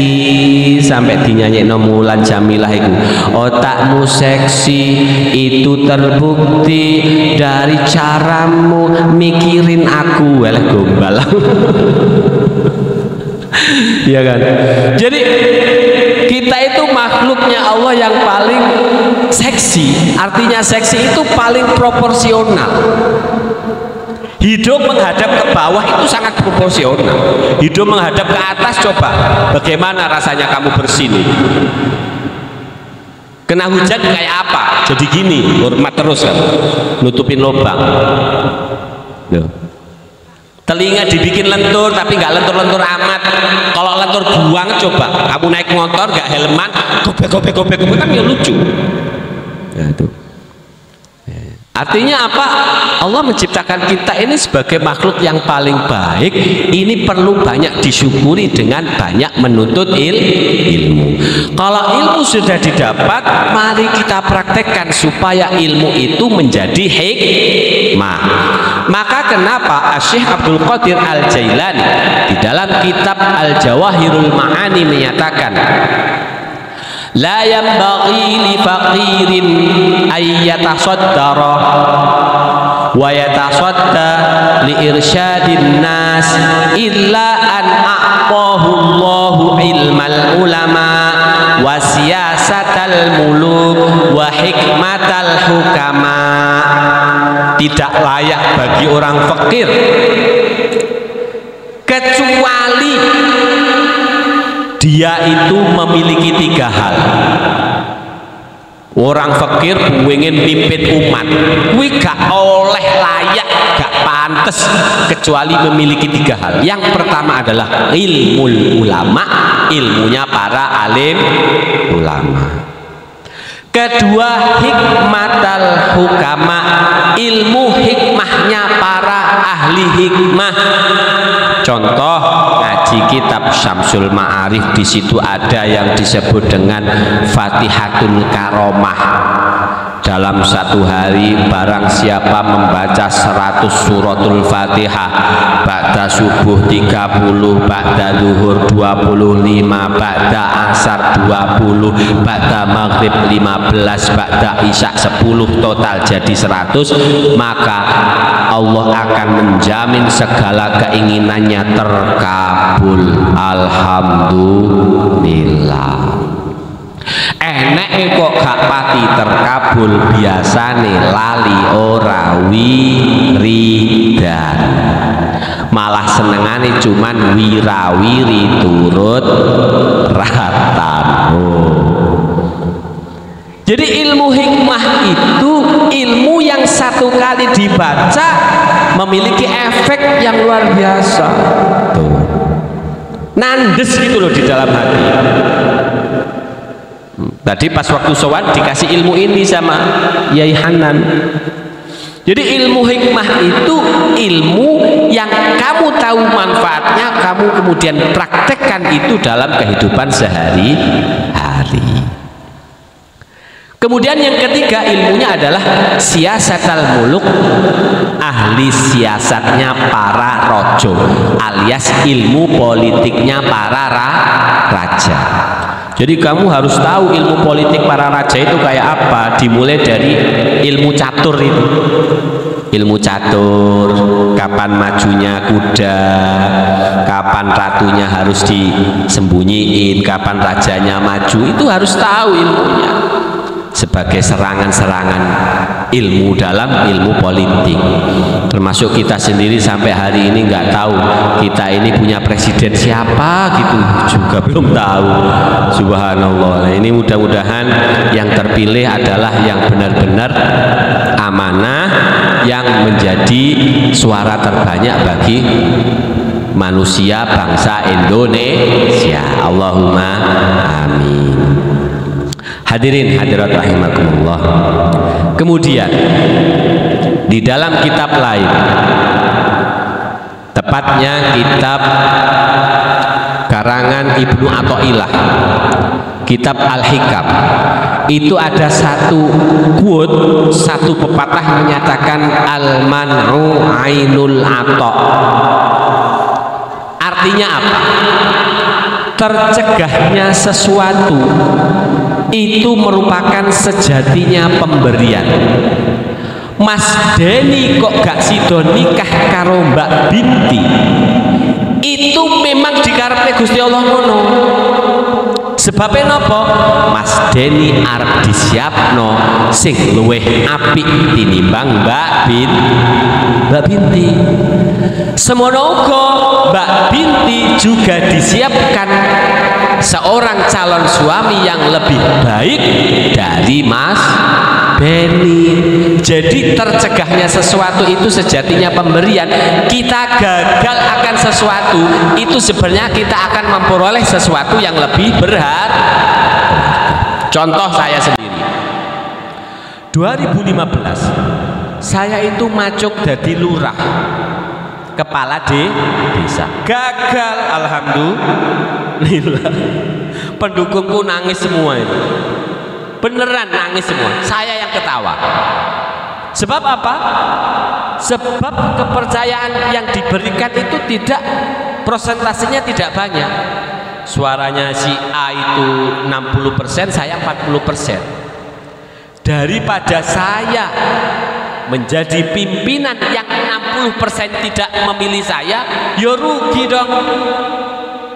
Sampai dinyanyi Mulan Jamilah itu, otakmu seksi itu terbukti dari caramu mikirin aku. Walah gombal. Iya kan? Jadi kita itu makhluknya Allah yang paling seksi. Artinya seksi itu paling proporsional. Hidup menghadap ke bawah itu sangat proporsional. Hidup menghadap ke atas, coba bagaimana rasanya kamu bersini? Kena hujan kayak apa? Jadi gini, hormat terus kan, nutupin lubang. Telinga dibikin lentur tapi nggak lentur-lentur amat. Kalau lentur buang, coba kamu naik motor nggak helman, gobek kan ya lucu. Nah, itu. Artinya apa? Allah menciptakan kita ini sebagai makhluk yang paling baik. Ini perlu banyak disyukuri dengan banyak menuntut ilmu. Kalau ilmu sudah didapat, mari kita praktekkan supaya ilmu itu menjadi hikmah. Maka kenapa Syekh Abdul Qadir Al-Jailani di dalam kitab Al-Jawahirul Ma'ani menyatakan, la yanbaghi li faqirin ay yatasaddara wa yatasadda li irsyadin nas illa an a'tahu Allahu ilmal ulama wa siyasatal muluk wa hikmatal hukama. Tidak layak bagi orang fakir kecuali dia itu memiliki 3 hal. Orang fakir pengen mimpin umat, kuwi gak oleh layak, gak pantes kecuali memiliki 3 hal. Yang pertama adalah ilmul ulama, ilmunya para alim ulama. Kedua, hikmatal hukama, ilmu hikmahnya para ahli hikmah. Contoh ngaji kitab Syamsul Ma'arif, di situ ada yang disebut dengan Fatihatul Karomah. Dalam satu hari barang siapa membaca 100 suratul Fatihah, ba'da subuh 30, ba'da zuhur 25, ba'da asar 20, ba'da maghrib 15, ba'da isya 10, total jadi 100, maka Allah akan menjamin segala keinginannya terkabul. Alhamdulillah. Enek kok gak pati terkabul, biasane lali ora wiridan, malah senengane cuman wirawiri turut ratan. Jadi ilmu hikmah itu ilmu yang satu kali dibaca memiliki efek yang luar biasa. Tuh. Nandes gitu loh di dalam hati. Tadi pas waktu sowan dikasih ilmu ini sama Yai Hanan. Jadi ilmu hikmah itu ilmu yang kamu tahu manfaatnya, kamu kemudian praktekkan itu dalam kehidupan sehari-hari. Kemudian yang ketiga ilmunya adalah siyasatal muluk, ahli siasatnya para rojo, alias ilmu politiknya para raja. Jadi kamu harus tahu ilmu politik para raja itu kayak apa. Dimulai dari ilmu catur itu. Ilmu catur, kapan majunya kuda, kapan ratunya harus disembunyiin, kapan rajanya maju, itu harus tahu ilmunya. Sebagai serangan-serangan ilmu dalam ilmu politik. Termasuk kita sendiri sampai hari ini nggak tahu kita ini punya presiden siapa gitu juga belum tahu. Subhanallah. Nah, ini mudah-mudahan yang terpilih adalah yang benar-benar amanah, yang menjadi suara terbanyak bagi manusia bangsa Indonesia. Allahumma amin. Hadirin hadirat rahimakumullah. Kemudian di dalam kitab lain, tepatnya kitab karangan Ibnu Athaillah, kitab Al-Hikam, itu ada satu quote, satu pepatah menyatakan al-man'u ainul ata. Artinya apa? Tercegahnya sesuatu itu merupakan sejatinya pemberian. Mas Deni kok gak sido nikah karo Mbak Binti, itu memang dikarepe Gusti Allah ngono. Sebabnya nopo? Mas Deni arep disiapno sing luweh apik tinimbang Mbak Binti. Semono uga Mbak Binti juga disiapkan seorang calon suami yang lebih baik dari Mas Beni. Jadi tercegahnya sesuatu itu sejatinya pemberian. Kita gagal akan sesuatu itu sebenarnya kita akan memperoleh sesuatu yang lebih berharga. Contoh saya sendiri, 2015 saya itu macuk jadi lurah, kepala desa. Gagal, alhamdulillah. Pendukungku nangis semua itu. Beneran nangis semua. Saya yang ketawa. Sebab apa? Sebab kepercayaan yang diberikan itu tidak, prosentasenya tidak banyak. Suaranya si A itu 60%, saya 40%. Daripada saya menjadi pimpinan yang 60% tidak memilih saya, ya rugi dong.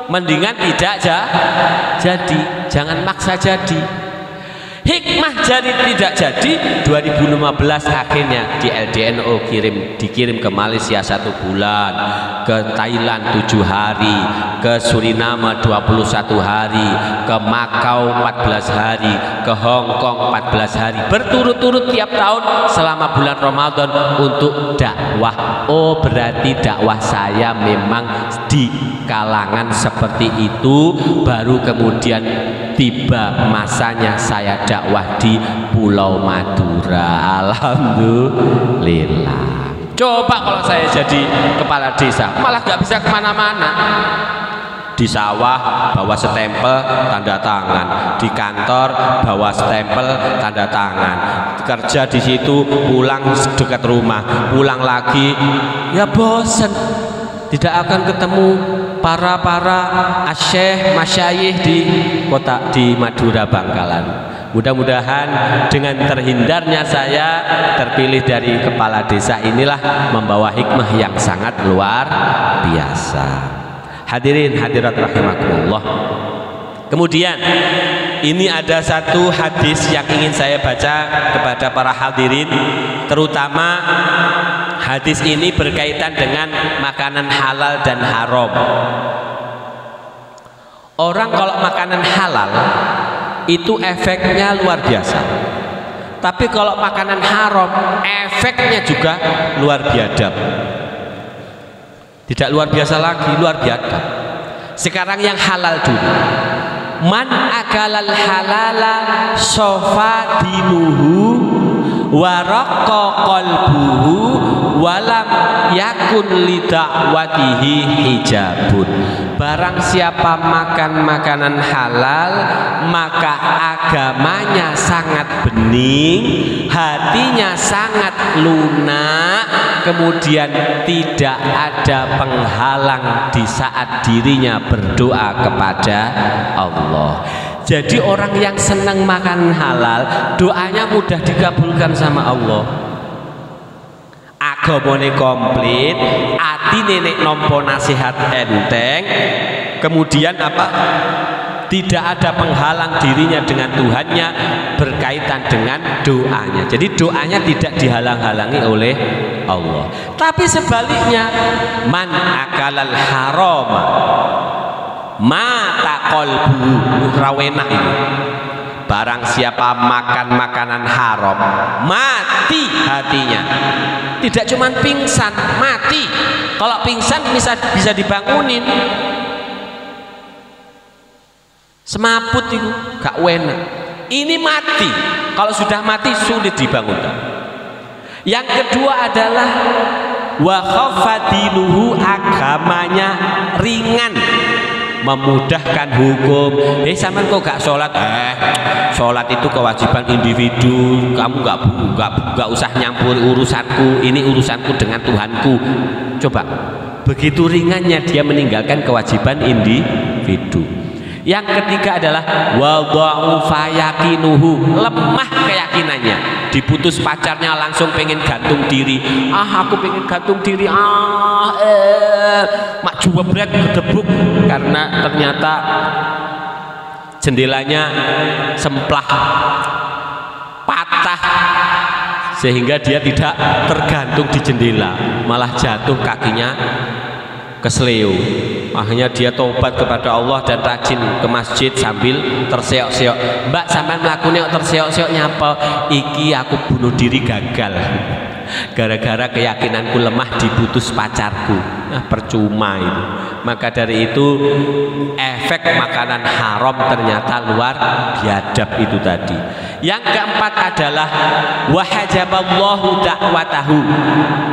Mendingan tidak jadi, jangan maksa jadi. Hikmah jadi tidak jadi, 2015 akhirnya di LDNO dikirim ke Malaysia 1 bulan, ke Thailand 7 hari, ke Suriname 21 hari, ke Makau 14 hari, ke Hong Kong 14 hari, berturut-turut tiap tahun selama bulan Ramadan untuk dakwah. Oh, berarti dakwah saya memang di kalangan seperti itu. Baru kemudian tiba masanya saya dakwah di Pulau Madura. Alhamdulillah. Coba kalau saya jadi kepala desa, malah gak bisa kemana-mana. Di sawah bawa stempel tanda tangan, di kantor bawa stempel tanda tangan, kerja di situ, pulang dekat rumah, pulang lagi, ya bosen. Tidak akan ketemu para asyikh masyayikh di kota di Madura Bangkalan. Mudah-mudahan dengan terhindarnya saya terpilih dari kepala desa inilah membawa hikmah yang sangat luar biasa. Hadirin hadirat rahimakumullah. Kemudian ini ada satu hadis yang ingin saya baca kepada para hadirin, terutama hadis ini berkaitan dengan makanan halal dan haram. Orang kalau makanan halal itu efeknya luar biasa, tapi kalau makanan haram efeknya juga luar biadab. Tidak luar biasa lagi, luar biadab. Sekarang yang halal dulu. Man akalal halala sofa dinuhu waraqqa qalbuhu walam yakun lidakwatihi hijabun. Barang siapa makan makanan halal, maka agamanya sangat bening, hatinya sangat lunak, kemudian tidak ada penghalang di saat dirinya berdoa kepada Allah. Jadi orang yang senang makan halal, doanya mudah dikabulkan sama Allah. Agamane komplit, ati nenek nompo nasihat enteng, kemudian apa? Tidak ada penghalang dirinya dengan Tuhannya berkaitan dengan doanya. Jadi doanya tidak dihalang-halangi oleh Allah. Tapi sebaliknya, man akalal harama mata qalbuhu, rawenah ini. Barang siapa makan makanan haram, mati hatinya. Tidak cuma pingsan, mati. Kalau pingsan bisa dibangunin. Semaput itu gak enak. Ini mati. Kalau sudah mati sulit dibangunkan. Yang kedua adalah wa khafadinuhu, agamanya ringan, memudahkan hukum. Sampean kok gak sholat? Sholat itu kewajiban individu. Kamu gak usah nyampur urusanku. Ini urusanku dengan Tuhanku. Coba, begitu ringannya dia meninggalkan kewajiban individu. Yang ketiga adalah wada'u fayakinuhu, lemah keyakinannya. Diputus pacarnya langsung pengen gantung diri. Aku pengen gantung diri. Mak jubret gedebuk karena ternyata jendelanya semplah, patah, sehingga dia tidak tergantung di jendela, malah jatuh kakinya kesleo. Akhirnya dia tobat kepada Allah dan rajin ke masjid sambil terseok-seok. Mbak, sampean mlakune kok terseok-seok nyapa? Iki aku bunuh diri gagal. Gara-gara keyakinanku lemah diputus pacarku. Nah, percuma itu. Maka dari itu efek makanan haram ternyata luar biadab itu tadi. Yang keempat adalah wahajaballahu da'watahu.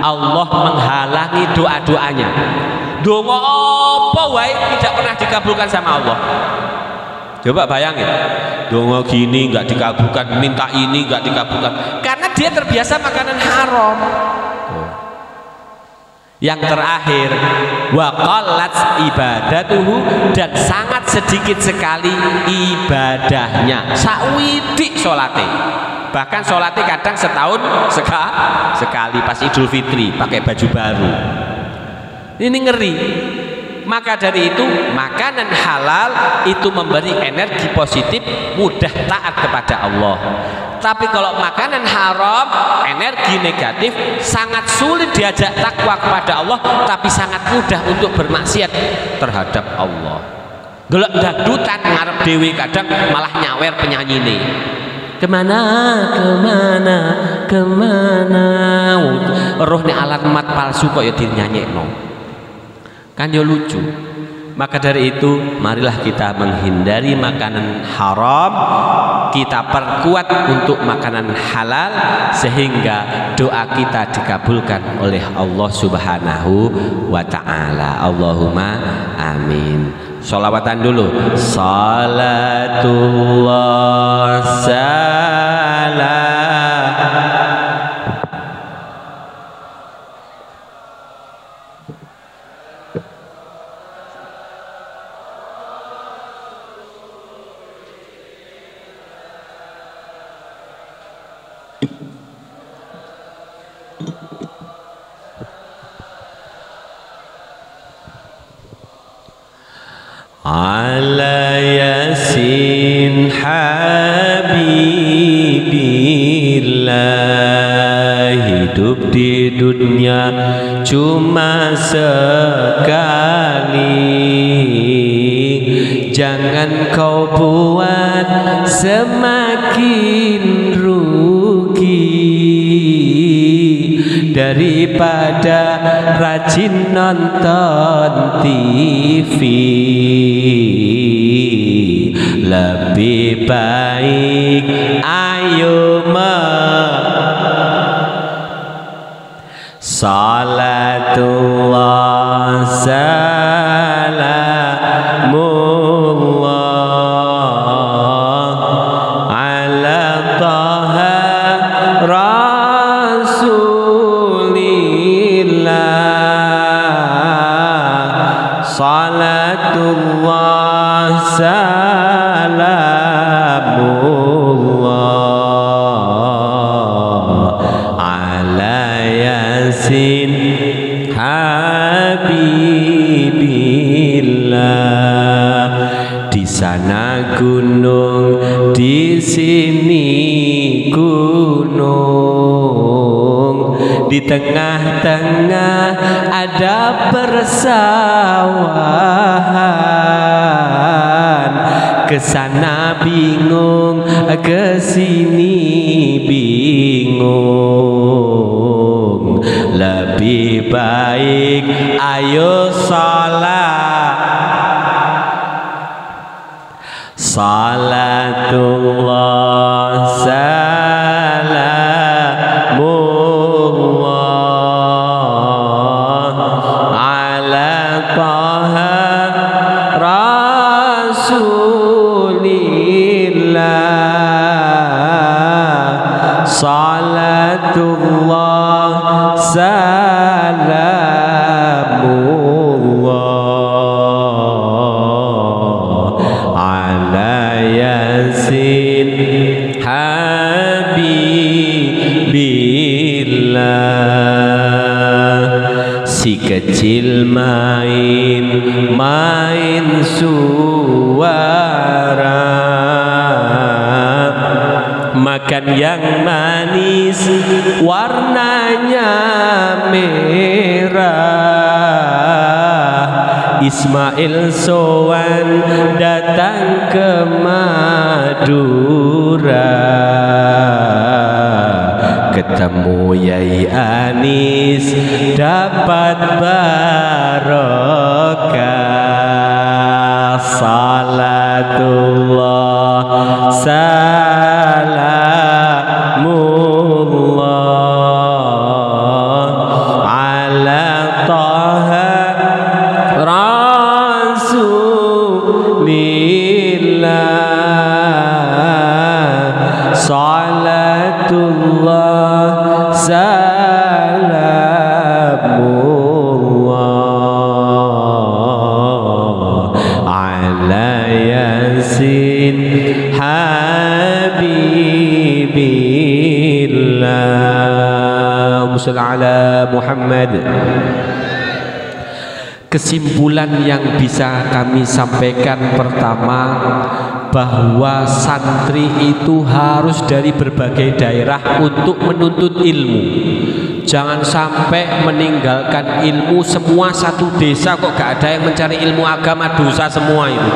Allah menghalangi doa-doanya. Donga apa wae tidak pernah dikabulkan sama Allah. Coba bayangin, donga gini nggak dikabulkan, minta ini nggak dikabulkan, karena dia terbiasa makanan haram. Yang terakhir, wa qallat ibadatuhu, dan sangat sedikit sekali ibadahnya. Sawidik salate. Bahkan salate kadang setahun sekali pas Idul Fitri pakai baju baru. Ini ngeri. Maka dari itu makanan halal itu memberi energi positif, mudah taat kepada Allah. Tapi kalau makanan haram, energi negatif, sangat sulit diajak takwa kepada Allah, tapi sangat mudah untuk bermaksiat terhadap Allah. Delok dangdutan ngarep dewe kadang malah nyawer penyanyi ini. Kemana roh nih alat mat palsu kok ya dinyanyekno. Kan ya lucu. Maka dari itu marilah kita menghindari makanan haram, kita perkuat untuk makanan halal sehingga doa kita dikabulkan oleh Allah Subhanahu wa ta'ala. Allahumma amin. Sholawatan dulu. Salatullah salam ala yasin habibillah. Hidup di dunia cuma sekali, jangan kau buat semakin rugi daripada rajin nonton TV. Lebih baik ayo salatullah salamullah ala taha rasulillah. Salatullah salamullah ala yasin habibillah. Di sana gunung, di sini gunung, di tengah-tengah ada persawahan. Kesana bingung, kesini bingung. Lebih baik ayo salatullah salamullah ala taha rasulillah. Salatullah salamullah ala yasin habibillah. Si kecil main suara, makan yang manis warnanya merah. Ismail sowan datang ke Madura, ketemu Yai Anis dapat barokah. Salatullah salamullah ala Taha Rasulillah. Salatullah salamullah ala Yasin habibillah. Musalla ala Muhammad. Kesimpulan yang bisa kami sampaikan, pertama, bahwa santri itu harus dari berbagai daerah untuk menuntut ilmu. Jangan sampai meninggalkan ilmu semua satu desa kok gak ada yang mencari ilmu agama, dosa semua itu.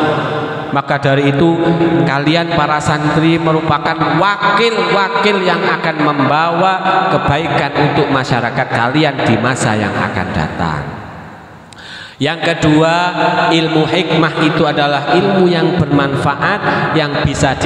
Maka dari itu kalian para santri merupakan wakil-wakil yang akan membawa kebaikan untuk masyarakat kalian di masa yang akan datang. Yang kedua, ilmu hikmah itu adalah ilmu yang bermanfaat yang bisa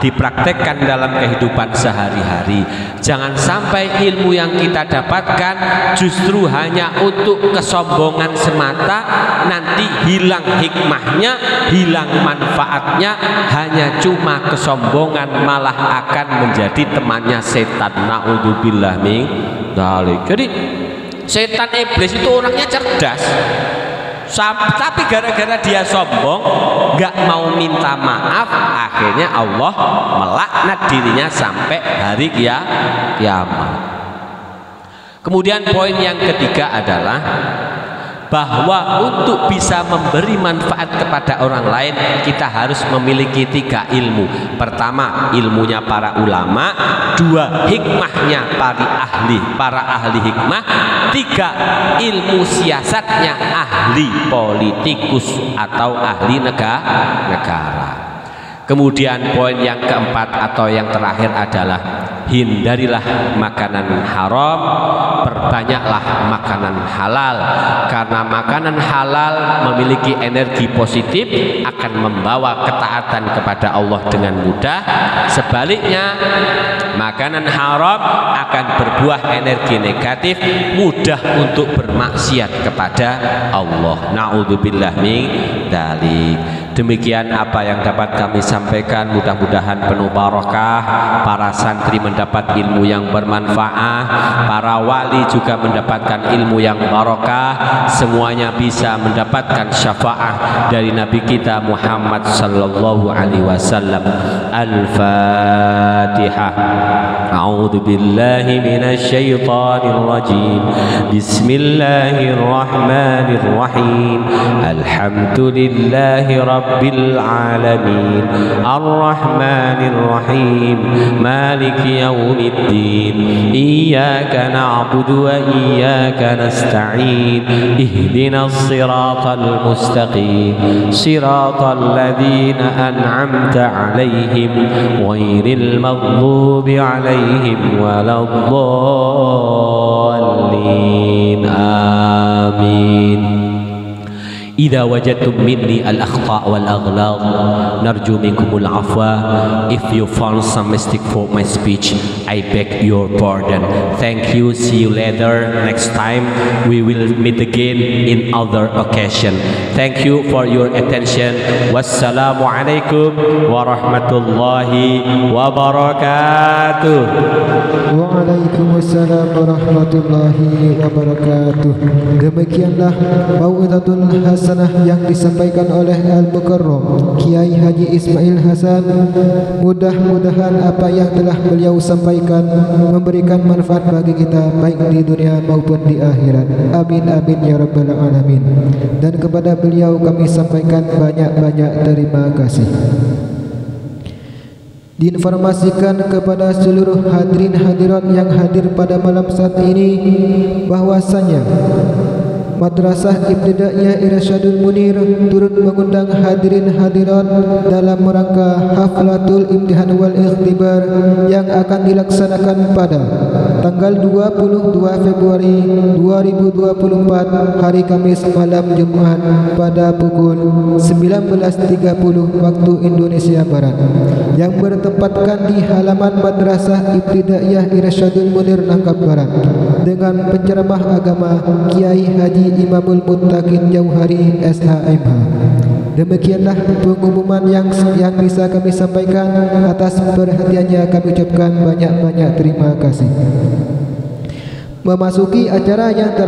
dipraktekkan dalam kehidupan sehari-hari. Jangan sampai ilmu yang kita dapatkan justru hanya untuk kesombongan semata, nanti hilang hikmahnya, hilang manfaatnya, hanya cuma kesombongan, malah akan menjadi temannya setan. Naudzubillah min dzalik. Jadi setan iblis itu orangnya cerdas, tapi gara-gara dia sombong, gak mau minta maaf, akhirnya Allah melaknat dirinya sampai hari kiamat. Kemudian poin yang ketiga adalah bahwa untuk bisa memberi manfaat kepada orang lain, kita harus memiliki 3 ilmu. Pertama, ilmunya para ulama. 2, hikmahnya para ahli hikmah. 3, ilmu siasatnya ahli politikus atau ahli negara. Kemudian poin yang keempat atau yang terakhir adalah hindarilah makanan haram, perbanyaklah makanan halal, karena makanan halal memiliki energi positif, akan membawa ketaatan kepada Allah dengan mudah. Sebaliknya, makanan haram akan berbuah energi negatif, mudah untuk bermaksiat kepada Allah. Naudzubillah min dzalik. Demikian apa yang dapat kami sampaikan, mudah-mudahan penuh barokah. Para santri mendapat ilmu yang bermanfaat, para wali juga mendapatkan ilmu yang barokah, semuanya bisa mendapatkan syafaat dari Nabi kita Muhammad sallallahu alaihi wasallam. Al-Fatihah. A'udzu billahi minasy syaithanir rajim. Bismillahirrahmanirrahim. Alhamdulillahi rabbil alamin. Ar-Rahmanir Rahim. Maliki yaumiddin. Iyyaka na'budu wa iyyaka nasta'in. Ihdinas siratal mustaqim. Siratal ladzina an'amta 'alaihim ghairil maghdubi 'alaihim waladdallin. Amin. Idza wajadtum minni al-akhta' wal aghlaq narju minkumul afwa. If you found some mistake for my speech, I beg your pardon. Thank you. See you later. Next time we will meet again in other occasion. Thank you for your attention. Wassalamu alaikum warahmatullahi wabarakatuh. Waalaikumsalam warahmatullahi wabarakatuh. Demikianlah mau'izatul hasanah yang disampaikan oleh Al-Mukarram Kiai Haji Ismail Hasan. Mudah-mudahan apa yang telah beliau sampaikan memberikan manfaat bagi kita baik di dunia maupun di akhirat. Amin amin ya rabbal alamin. Dan kepada beliau kami sampaikan banyak-banyak terima kasih. Diinformasikan kepada seluruh hadirin hadirat yang hadir pada malam saat ini bahwasanya Madrasah Ibtidaiyah Irsyadul Munir turut mengundang hadirin hadirat dalam rangka Haflatul Imtihan wal Ikhtibar yang akan dilaksanakan pada tanggal 22 Februari 2024 hari Kamis malam Jumat pada pukul 19.30 waktu Indonesia Barat, yang bertempatkan di halaman Madrasah Ibtidaiyah Irsyadul Munir Nangka Barat, dengan penceramah agama Kiai Haji Imamul Muttaqin Jauhari SHMH. Demikianlah pengumuman yang bisa kami sampaikan. Atas perhatiannya kami ucapkan banyak-banyak terima kasih. Memasuki acara yang